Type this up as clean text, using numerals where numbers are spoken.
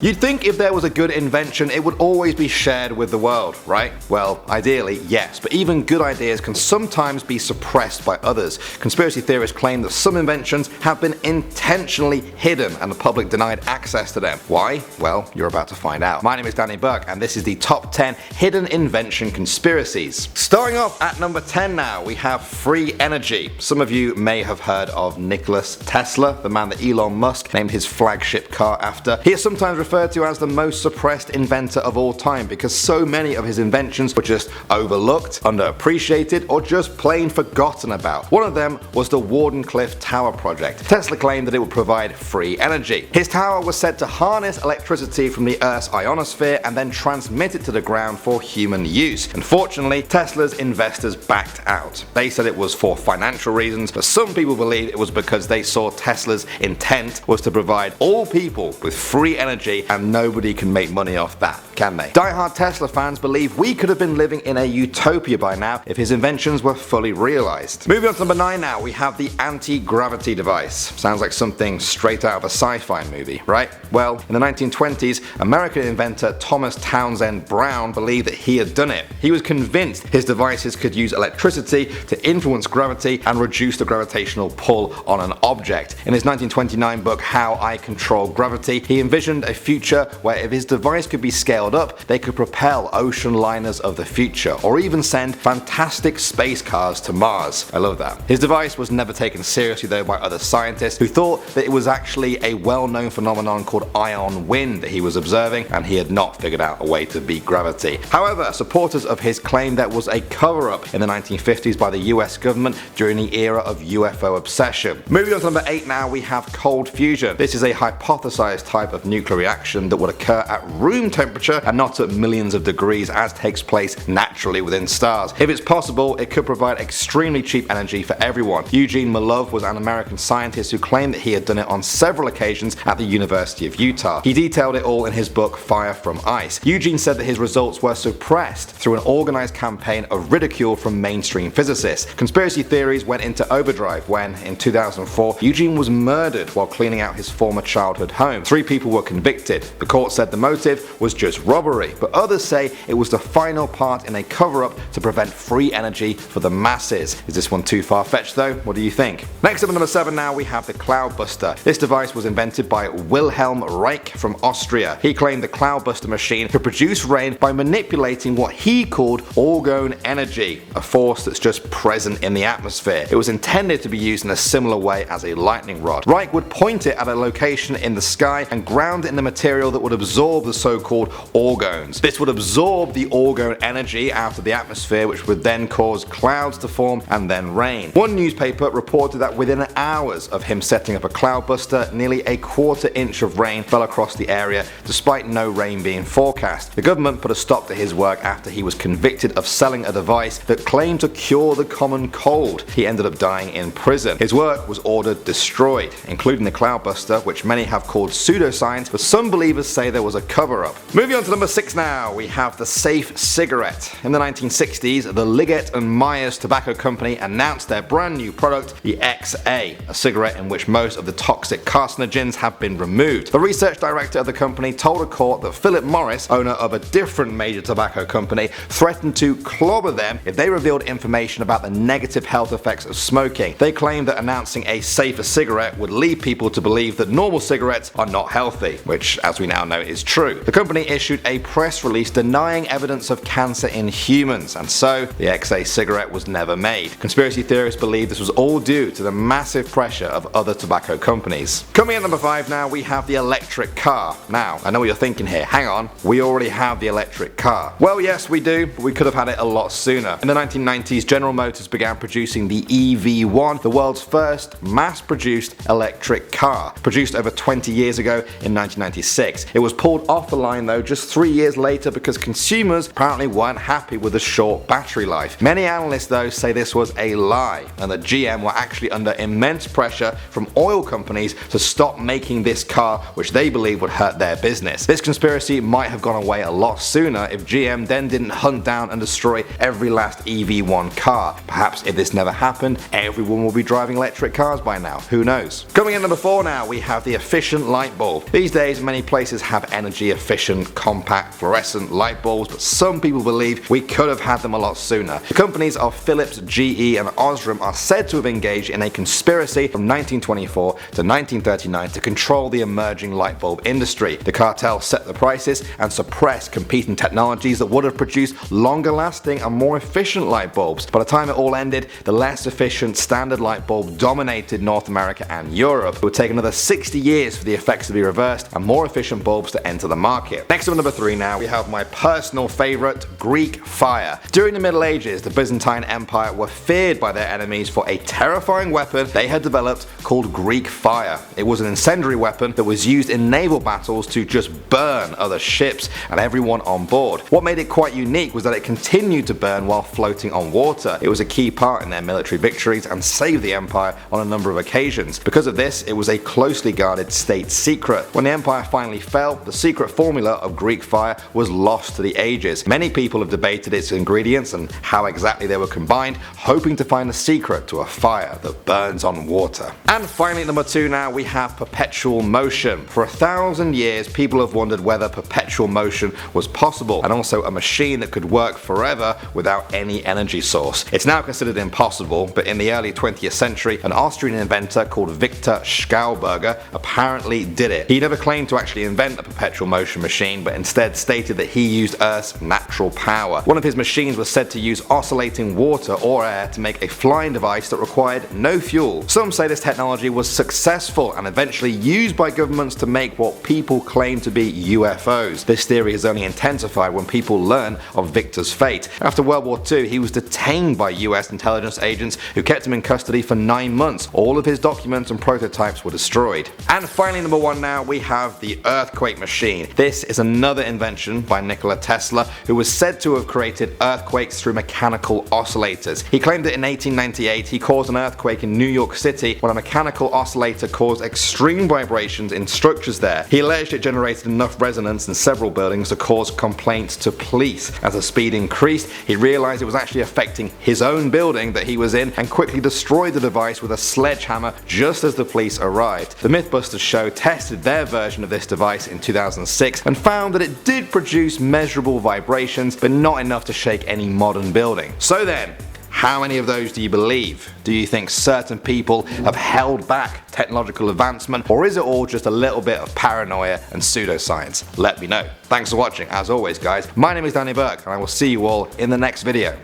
You'd think if there was a good invention, it would always be shared with the world, right? Well, ideally, yes, but even good ideas can sometimes be suppressed by others. Conspiracy theorists claim that some inventions have been intentionally hidden and the public denied access to them. Why? Well, you're about to find out. My name is Danny Burke and this is the top 10 hidden invention conspiracies. Starting off at number 10 now, we have free energy. Some of you may have heard of Nikola Tesla, the man that Elon Musk named his flagship car after. He is sometimes referred to as the most suppressed inventor of all time because so many of his inventions were just overlooked, underappreciated, or just plain forgotten about. One of them was the Wardenclyffe Tower project. Tesla claimed that it would provide free energy. His tower was said to harness electricity from the Earth's ionosphere and then transmit it to the ground for human use. Unfortunately, Tesla's investors backed out. They said it was for financial reasons, but some people believe it was because they saw Tesla's intent was to provide all people with free energy, and nobody can make money off that, can they? Die-hard Tesla fans believe we could have been living in a utopia by now if his inventions were fully realized. Moving on to number 9 now, we have the anti-gravity device. Sounds like something straight out of a sci-fi movie, right? Well, in the 1920s, American inventor Thomas Townsend Brown believed that he had done it. He was convinced his devices could use electricity to influence gravity and reduce the gravitational pull on an object. In his 1929 book How I Control Gravity, he envisioned a future where if his device could be scaled up, they could propel ocean liners of the future, or even send fantastic space cars to Mars. I love that. His device was never taken seriously though by other scientists who thought that it was actually a well-known phenomenon called ion wind that he was observing, and he had not figured out a way to beat gravity. However, supporters of his claim that was a cover-up in the 1950s by the US government during the era of UFO obsession. Moving on to number 8 now, we have cold fusion. This is a hypothesized type of nuclear reaction that would occur at room temperature and not at millions of degrees as takes place naturally within stars. If it's possible, it could provide extremely cheap energy for everyone. Eugene Malov was an American scientist who claimed that he had done it on several occasions at the University of Utah. He detailed it all in his book Fire from Ice. Eugene said that his results were suppressed through an organized campaign of ridicule from mainstream physicists. Conspiracy theories went into overdrive when, in 2004, Eugene was murdered while cleaning out his former childhood home. 3 people were convicted. The court said the motive was just robbery, but others say it was the final part in a cover-up to prevent free energy for the masses. Is this one too far-fetched though? What do you think? Next up at number 7 now, we have the Cloudbuster. This device was invented by Wilhelm Reich from Austria. He claimed the Cloudbuster machine could produce rain by manipulating what he called orgone energy, a force that's just present in the atmosphere. It was intended to be used in a similar way as a lightning rod. Reich would point it at a location in the sky and ground it in the material that would absorb the so-called orgones. This would absorb the orgone energy out of the atmosphere, which would then cause clouds to form and then rain. One newspaper reported that within hours of him setting up a Cloudbuster, nearly a quarter-inch of rain fell across the area despite no rain being forecast. The government put a stop to his work after he was convicted of selling a device that claimed to cure the common cold. He ended up dying in prison. His work was ordered destroyed, including the Cloudbuster, which many have called pseudoscience, but some believers say there was a cover-up. Moving on to number 6 now, we have the safe cigarette. In the 1960s, the Liggett and Myers Tobacco Company announced their brand new product, the XA, a cigarette in which most of the toxic carcinogens have been removed. The research director of the company told a court that Philip Morris, owner of a different major tobacco company, threatened to clobber them if they revealed information about the negative health effects of smoking. They claimed that announcing a safer cigarette would lead people to believe that normal cigarettes are not healthy, which as we now know is true. The company issued a press release denying evidence of cancer in humans, and so the XA cigarette was never made. Conspiracy theorists believe this was all due to the massive pressure of other tobacco companies. Coming at number 5 now, we have the electric car. Now, I know what you're thinking here. Hang on, we already have the electric car. Well, yes, we do, but we could have had it a lot sooner. In the 1990s, General Motors began producing the EV1, the world's first mass-produced electric car, produced over 20 years ago in 1996. It was pulled off the line though just 3 years later because consumers apparently weren't happy with the short battery life. Many analysts though say this was a lie and that GM were actually under immense pressure from oil companies to stop making this car, which they believe would hurt their business. This conspiracy might have gone away a lot sooner if GM then didn't hunt down and destroy every last EV1 car. Perhaps if this never happened, everyone will be driving electric cars by now. Who knows? Coming in number 4 now, we have the efficient light bulb. These days, many places have energy efficient, compact, fluorescent light bulbs, but some people believe we could have had them a lot sooner. The companies of Philips, GE, and Osram are said to have engaged in a conspiracy from 1924 to 1939 to control the emerging light bulb industry. The cartel set the prices and suppressed competing technologies that would have produced longer lasting and more efficient light bulbs. By the time it all ended, the less efficient standard light bulb dominated North America and Europe. It would take another 60 years for the effects to be reversed and more efficient bulbs to enter the market. Next up, number 3 now, we have my personal favourite, Greek fire. During the Middle Ages, the Byzantine Empire were feared by their enemies for a terrifying weapon they had developed called Greek fire. It was an incendiary weapon that was used in naval battles to just burn other ships and everyone on board. What made it quite unique was that it continued to burn while floating on water. It was a key part in their military victories and saved the empire on a number of occasions. Because of this, it was a closely guarded state secret. When the empire finally fell, the secret formula of Greek fire was lost to the ages. Many people have debated its ingredients and how exactly they were combined, hoping to find the secret to a fire that burns on water. And finally, number 2 now, we have perpetual motion. For 1,000 years, people have wondered whether perpetual motion was possible, and also a machine that could work forever without any energy source. It's now considered impossible, but in the early 20th century, an Austrian inventor called Victor Schauberger apparently did it. He never claimed to actually invent a perpetual motion machine, but instead stated that he used Earth's natural power. One of his machines was said to use oscillating water or air to make a flying device that required no fuel. Some say this technology was successful and eventually used by governments to make what people claim to be UFOs. This theory has only intensified when people learn of Victor's fate. After World War II, he was detained by US intelligence agents who kept him in custody for 9 months. All of his documents and prototypes were destroyed. And finally, number 1 now, we have the earthquake machine. This is another invention by Nikola Tesla, who was said to have created earthquakes through mechanical oscillators. He claimed that in 1898 he caused an earthquake in New York City when a mechanical oscillator caused extreme vibrations in structures there. He alleged it generated enough resonance in several buildings to cause complaints to police. As the speed increased, he realized it was actually affecting his own building that he was in and quickly destroyed the device with a sledgehammer just as the police arrived. The Mythbusters show tested their version of this device in 2006 and found that it did produce measurable vibrations, but not enough to shake any modern building. So then, how many of those do you believe? Do you think certain people have held back technological advancement, or is it all just a little bit of paranoia and pseudoscience? Let me know. Thanks for watching. As always, guys, my name is Danny Burke, and I will see you all in the next video.